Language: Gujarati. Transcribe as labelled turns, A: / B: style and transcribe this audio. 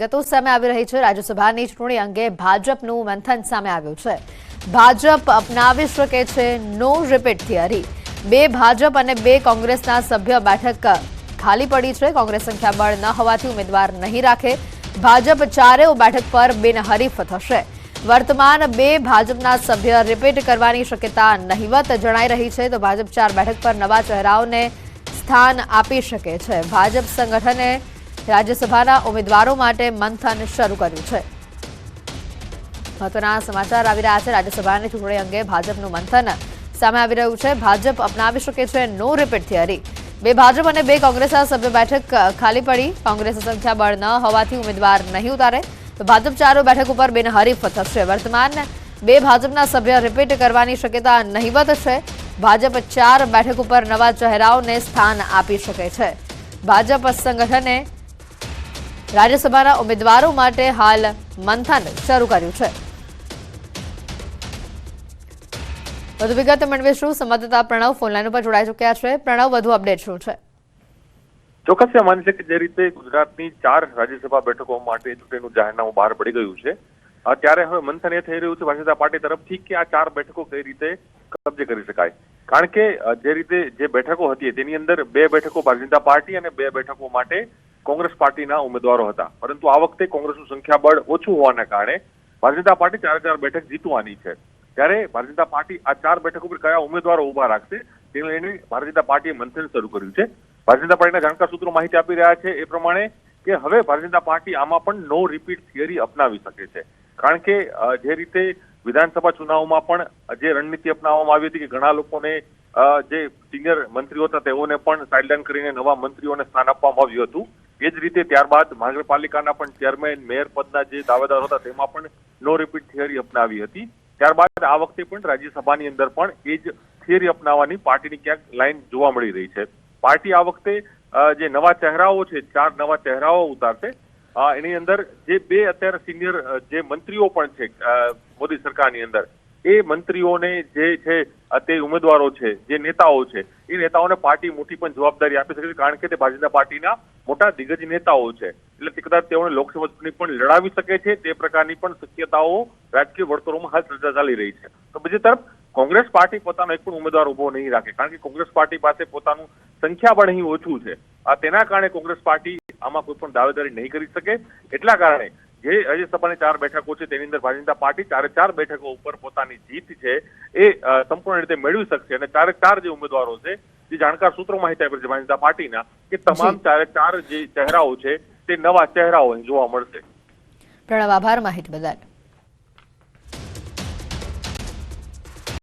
A: વિગતો સામે આવી રહી છે। રાજ્યસભાની ચૂંટણી અંગે ભાજપનું મંથન સામે આવ્યું છે। ભાજપ અપનાવી શકે છે નો રિપીટ થિયરી। બે ભાજપ અને બે કોંગ્રેસના સભ્ય બેઠક ખાલી પડી છે। કોંગ્રેસ સંખ્યાબળ ન હોવાથી ઉમેદવાર નહીં રાખે। ભાજપ ચારેય બેઠક પર બિનહરીફ થશે। વર્તમાન બે ભાજપના સભ્ય રિપીટ કરવાની શક્યતા નહિવત જણાઈ રહી છે, તો ભાજપ 4 બેઠક પર નવા ચહેરાઓને સ્થાન આપી શકે છે। ભાજપ સંગઠને રાજ્યસભાના ઉમેદવારો માટે મંથન શરૂ કર્યું છે। મહત્વના સમાચાર આવી રહ્યા છે। રાજ્યસભાની ચૂંટણી અંગે ભાજપનું મંથન સામે આવી રહ્યું છે। ભાજપ અપનાવી શકે છે નો રિપીટ થિયરી। બે ભાજપ અને બે કોંગ્રેસના સભ્ય બેઠક ખાલી પડી। કોંગ્રેસ સંખ્યાબળ ન હોવાથી ઉમેદવાર નહીં ઉતારે, તો ભાજપ ચારો બેઠક ઉપર બિનહરીફ થશે। વર્તમાન બે ભાજપના સભ્ય રિપીટ કરવાની શક્યતા નહિવત છે। ભાજપ 4 બેઠક ઉપર નવા ચહેરાઓને સ્થાન આપી શકે છે। ભાજપ સંગઠને રાજ્યસભાના ઉમેદવારો માટે હાલ મંથન શરૂ કર્યું છે। વધુ વિગત મેળવીશું। સંવાદદાતા પ્રણવ ફોનલાઈન ઉપર જોડાઈ ચૂક્યા છે। પ્રણવ, વધુ અપડેટ શું છે?
B: ચોક્કસ માની છે કે જે રીતે ગુજરાતની 4 રાજ્યસભા બેઠકો માટે ચૂંટણીનું જાહેરનામું બહાર પડી ગયું છે, ત્યારે હવે મંથન એ થઈ રહ્યું છે ભારતીય જનતા પાર્ટી તરફથી કે આ 4 બેઠકો કઈ રીતે કબજે કરી શકાય। કારણ કે જે રીતે જે બેઠકો હતી તેની અંદર 2 બેઠકો ભારતીય જનતા પાર્ટી અને 2 બેઠકો માટે કોંગ્રેસ પાર્ટીના ઉમેદવારો હતા, પરંતુ આ વખતે કોંગ્રેસનું સંખ્યાબળ ઓછું હોવાના કારણે ભારતીય જનતા પાર્ટી 4 બેઠક જીતવાની છે। ત્યારે ભારતીય જનતા પાર્ટી આ 4 બેઠક ઉપર કયા ઉમેદવારો ઉભા રાખશે તેને લઈને ભારતીય જનતા પાર્ટીએ મંથન શરૂ કર્યું છે। ભારતીય જનતા પાર્ટીના જાણકાર સૂત્રો માહિતી આપી રહ્યા છે એ પ્રમાણે કે હવે ભારતીય જનતા પાર્ટી આમાં પણ નો રિપીટ થિયરી અપનાવી શકે છે। કારણ કે જે રીતે વિધાનસભા ચુનાવમાં પણ જે રણનીતિ અપનાવવામાં આવી હતી કે ઘણા લોકોને જે સિનિયર મંત્રીઓ હતા તેઓને પણ સાઇડલાઇન કરીને નવા મંત્રીઓને સ્થાન આપવામાં આવ્યું હતું, એ જ રીતે ત્યારબાદ મહાનગરપાલિકાના પણ ચેરમેન મેયર પદના જે દાવેદારો હતા તેમાં પણ નો રિપીટ થિયરી અપનાવી હતી। ત્યારબાદ આ વખતે પણ રાજ્યસભાની અંદર પણ એ જ થિયરી અપનાવવાની પાર્ટીની ક્યાંક લાઈન જોવા મળી રહી છે। પાર્ટી આ વખતે જે નવા ચહેરાઓ છે 4 નવા ચહેરાઓ ઉતારશે। એની અંદર જે 2 અત્યારે સિનિયર જે મંત્રીઓ પણ છે મોદી સરકારની અંદર, એ મંત્રીઓને જે છે તે ઉમેદવારો છે, જે નેતાઓ છે, એ નેતાઓને પાર્ટી મોટી પણ જવાબદારી આપી શકે છે, કારણ કે તે ભારતીય જનતા પાર્ટીના મોટા દિગ્ગજ નેતાઓ છે। એટલે તે કદાચ તેઓને લોકસભા ચૂંટણી પણ લડાવી શકે છે, તે પ્રકારની પણ શક્યતાઓ રાજકીય વર્તુળોમાં હાલ ચર્ચા ચાલી રહી છે। તો બીજી તરફ કોંગ્રેસ પાર્ટી પોતાનો એક પણ ઉમેદવાર ઉભો નહીં રાખે, કારણ કે કોંગ્રેસ પાર્ટી પાસે પોતાનું સંખ્યાબળ અહીં ઓછું છે। તેના કારણે કોંગ્રેસ પાર્ટી આમાં કોઈ પણ દાવેદારી નહીં કરી શકે। એટલા કારણે જે રાજ્યસભાની 4 બેઠકો છે તેની અંદર ભારતીય જનતા પાર્ટી 4 બેઠકો ઉપર પોતાની જીત છે એ સંપૂર્ણ રીતે મેળવી શકશે। અને 4 જે ઉમેદવારો છે, જે જાણકાર સૂત્રો માહિતી આપી છે ભારતીય જનતા પાર્ટીના, કે તમામ 4 જે ચહેરાઓ છે તે નવા ચહેરાઓ જોવા મળશે।
A: પ્રણવ, આભાર માહિતી બદલ।